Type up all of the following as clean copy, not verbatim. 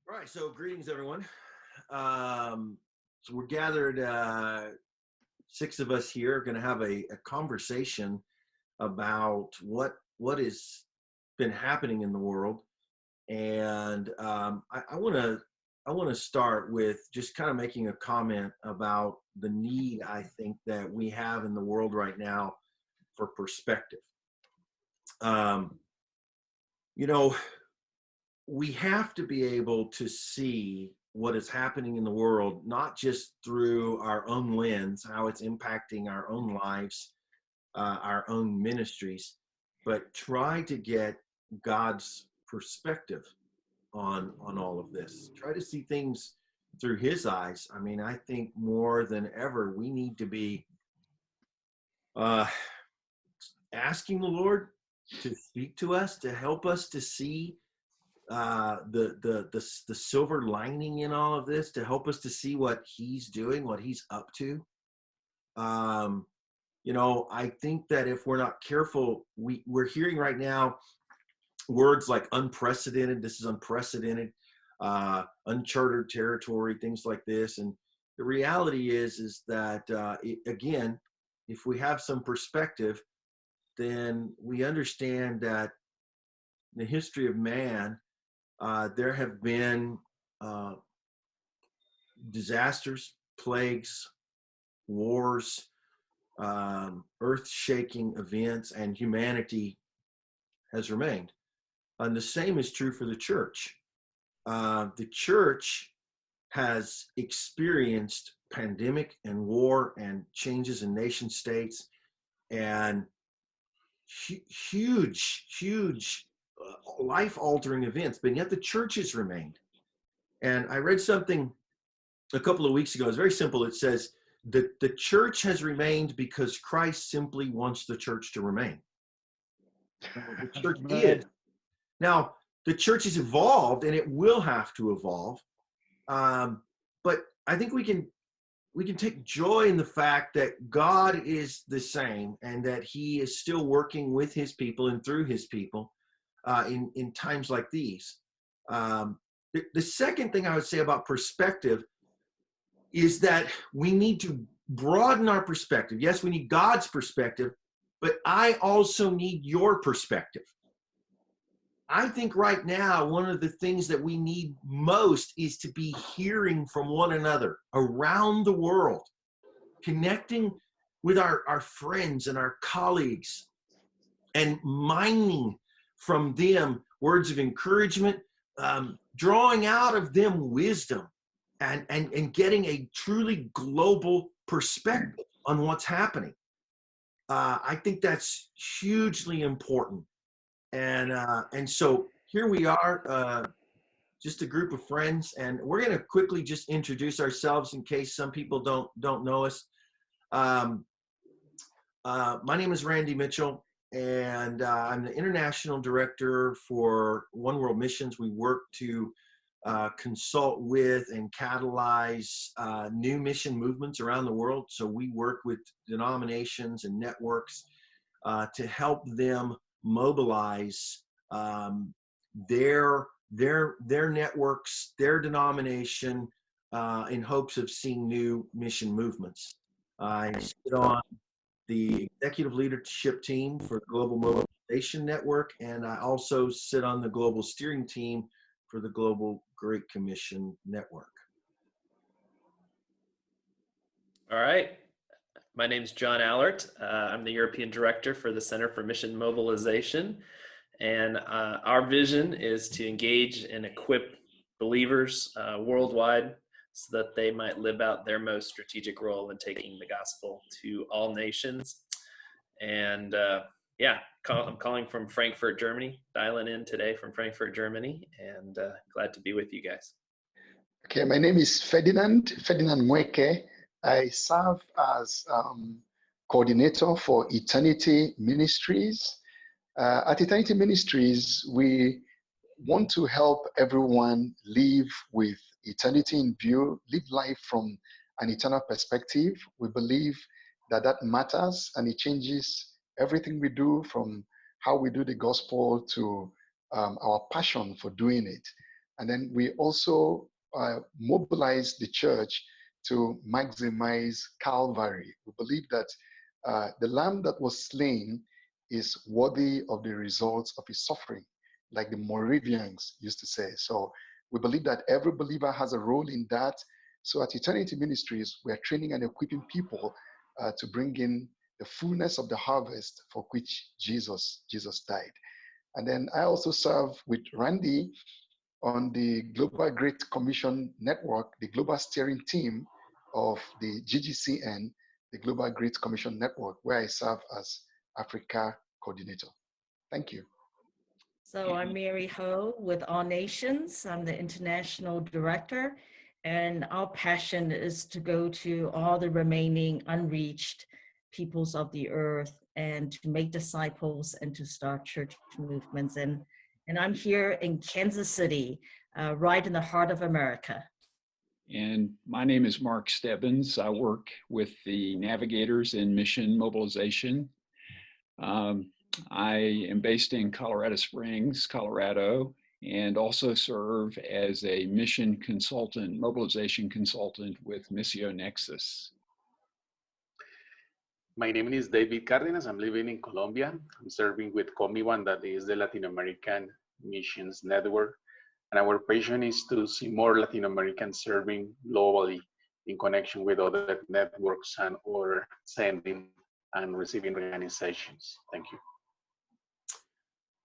All right, so greetings, everyone. So we're gathered, six of us here, going to have a conversation about what has been happening in the world, and I want to start with just kind of making a comment about the need I think that we have in the world right now for perspective. Um, you know, we have to be able to see what is happening in the world, not just through our own lens, how it's impacting our own lives, our own ministries, but try to get God's perspective on all of this. Try to see things through His eyes. I mean, I think more than ever we need to be uh, asking the Lord to speak to us, to help us to see the silver lining in all of this, to help us to see what He's doing, what He's up to. um I think that if we're not careful, we're hearing right now words like unprecedented. This is unprecedented, uncharted territory, things like this. And the reality is that again, if we have some perspective, then we understand that in the history of man, there have been uh, disasters, plagues, wars, earth-shaking events, and humanity has remained. And the same is true for the church. The church has experienced pandemic and war and changes in nation states and huge life-altering events, but yet the church has remained. And I read something a couple of weeks ago. It's very simple. It says that the church has remained because Christ simply wants the church to remain. The church is. Man. Now, the church has evolved and it will have to evolve. But I think we can take joy in the fact that God is the same and that He is still working with His people and through His people in times like these. The second thing I would say about perspective is that we need to broaden our perspective. Yes, we need God's perspective, but I also need your perspective. I think right now, one of the things that we need most is to be hearing from one another around the world, connecting with our friends and our colleagues, and mining from them words of encouragement, drawing out of them wisdom, and getting a truly global perspective on what's happening. I think that's hugely important. And so here we are, just a group of friends, and we're going to quickly just introduce ourselves in case some people don't know us. My name is Randy Mitchell, and I'm the international director for One World Missions. We work to consult with and catalyze new mission movements around the world. So we work with denominations and networks to help them mobilize their networks, their denomination, in hopes of seeing new mission movements. I sit on the executive leadership team for the Global Mobilization Network, and I also sit on the global steering team for the Global Great Commission Network. All right. My name is John Allert. I'm the European Director for the Center for Mission Mobilization. And our vision is to engage and equip believers worldwide so that they might live out their most strategic role in taking the gospel to all nations. And I'm calling from Frankfurt, Germany, dialing in today from Frankfurt, Germany, and glad to be with you guys. Okay, my name is Ferdinand Mweke. I serve as coordinator for Eternity Ministries. At Eternity Ministries, we want to help everyone live with eternity in view, live life from an eternal perspective. We believe that matters, and it changes everything we do, from how we do the gospel to our passion for doing it. And then we also mobilize the church to maximize Calvary. We believe that the lamb that was slain is worthy of the results of his suffering, like the Moravians used to say. So we believe that every believer has a role in that. So at Eternity Ministries, we are training and equipping people to bring in the fullness of the harvest for which Jesus died. And then I also serve with Randy on the Global Great Commission Network, the global steering team of the GGCN, the Global Great Commission Network, where I serve as Africa coordinator. Thank you. So I'm Mary Ho with All Nations. I'm the international director, and our passion is to go to all the remaining unreached peoples of the earth and to make disciples and to start church movements. And I'm here in Kansas City, right in the heart of America. And my name is Mark Stebbins. I work with the Navigators in Mission Mobilization. I am based in Colorado Springs, Colorado, and also serve as a mission consultant, mobilization consultant with Missio Nexus. My name is David Cardenas. I'm living in Colombia. I'm serving with COMIWAN, that is the Latin American Missions Network. And our passion is to see more Latin Americans serving globally in connection with other networks and other sending and receiving organizations. Thank you.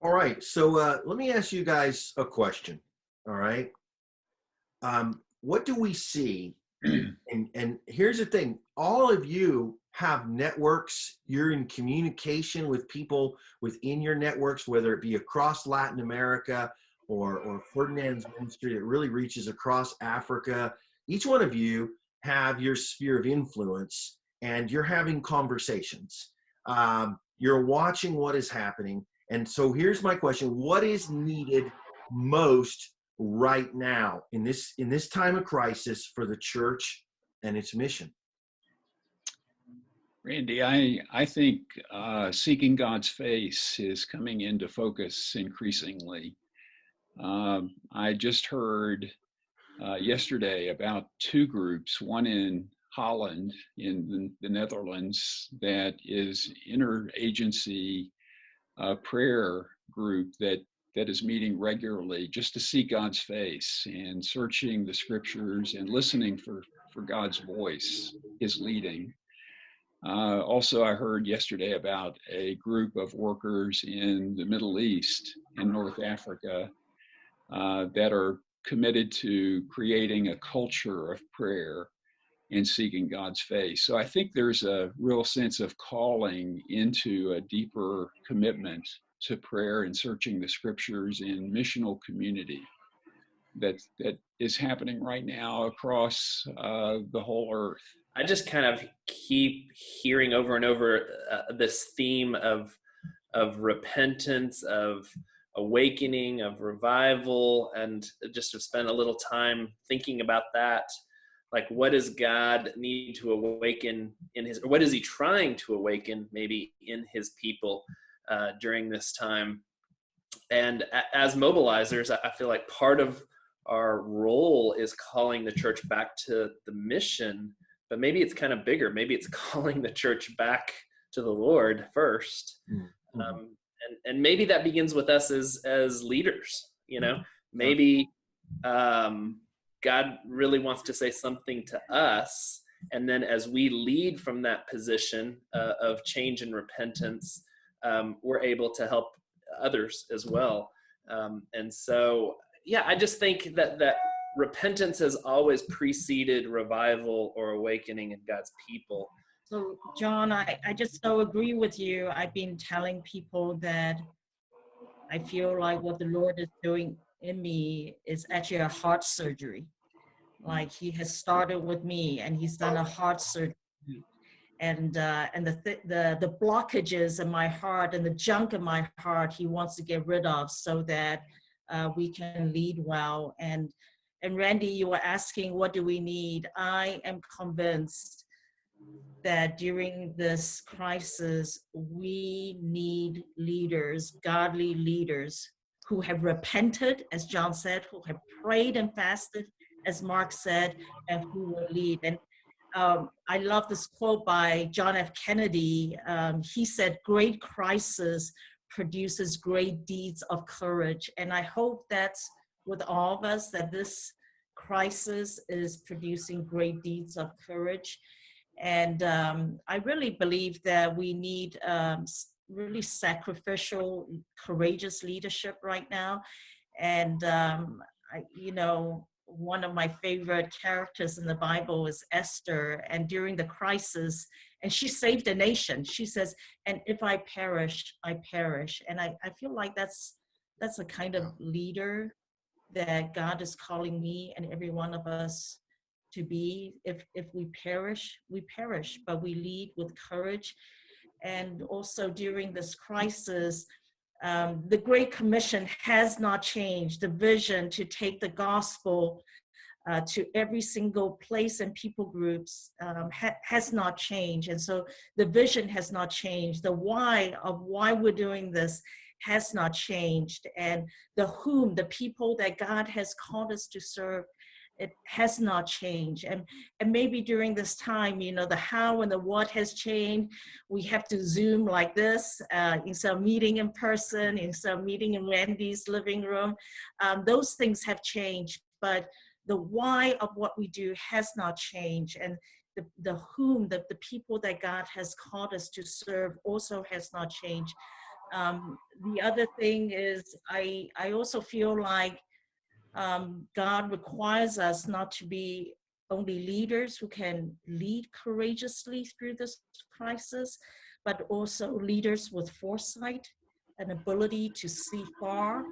All right, so let me ask you guys a question. All right, what do we see? And here's the thing: all of you have networks. You're in communication with people within your networks, whether it be across Latin America or Ferdinand's ministry that really reaches across Africa. Each one of you have your sphere of influence, and you're having conversations. You're watching what is happening. And so here's my question: what is needed most right now in this time of crisis for the church and its mission? Randy, I think seeking God's face is coming into focus increasingly. I just heard yesterday about two groups, one in Holland in the Netherlands that is interagency prayer group that is meeting regularly just to see God's face and searching the scriptures and listening for God's voice, his leading. Also, I heard yesterday about a group of workers in the Middle East and North Africa that are committed to creating a culture of prayer and seeking God's face. So I think there's a real sense of calling into a deeper commitment to prayer and searching the scriptures in missional community that is happening right now across the whole earth. I just kind of keep hearing over and over this theme of repentance, of awakening, of revival, and just to spend a little time thinking about that. Like, what does God need to awaken in his, or what is he trying to awaken maybe in his people during this time? And as mobilizers, I feel like part of our role is calling the church back to the mission, but maybe it's kind of bigger. Maybe it's calling the church back to the Lord first. Mm-hmm. And maybe that begins with us as leaders, you know, maybe God really wants to say something to us. And then as we lead from that position of change and repentance, we're able to help others as well. And so, yeah, I just think that repentance has always preceded revival or awakening in God's people. So, John, I just so agree with you. I've been telling people that I feel like what the Lord is doing in me is actually a heart surgery. Like, he has started with me and he's done a heart surgery. And the blockages in my heart and the junk in my heart, he wants to get rid of so that we can lead well. And Randy, you were asking, what do we need? I am convinced that during this crisis, we need leaders, godly leaders, who have repented, as John said, who have prayed and fasted, as Mark said, and who will lead. And I love this quote by John F. Kennedy. He said, "Great crisis produces great deeds of courage." And I hope that's with all of us, that this crisis is producing great deeds of courage. And I really believe that we need really sacrificial, courageous leadership right now. And you know, one of my favorite characters in the Bible is Esther. And during the crisis, and she saved a nation. She says, "And if I perish, I perish." And I feel like that's a kind of leader that God is calling me and every one of us to be. If we perish, we perish, but we lead with courage. And also during this crisis, the Great Commission has not changed. The vision to take the gospel to every single place and people groups has not changed. And so the vision has not changed. The why of why we're doing this has not changed. And the whom, the people that God has called us to serve, it has not changed. And maybe during this time, you know, the how and the what has changed. We have to Zoom like this, instead of meeting in person, instead of meeting in Randy's living room. Those things have changed, but the why of what we do has not changed. And the whom, the people that God has called us to serve also has not changed. The other thing is, I also feel like God requires us not to be only leaders who can lead courageously through this crisis, but also leaders with foresight and ability to see far,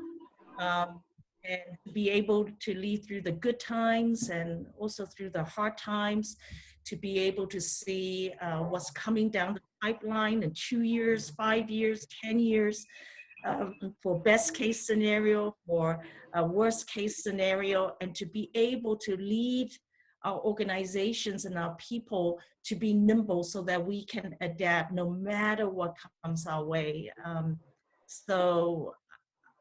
and to be able to lead through the good times and also through the hard times, to be able to see what's coming down the pipeline in 2 years, 5 years, 10 years, for best case scenario, for a worst case scenario, and to be able to lead our organizations and our people to be nimble so that we can adapt no matter what comes our way. So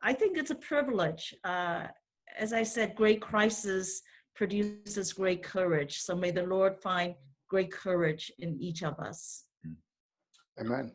I think it's a privilege. As I said, great crisis produces great courage. So may the Lord find great courage in each of us. Amen.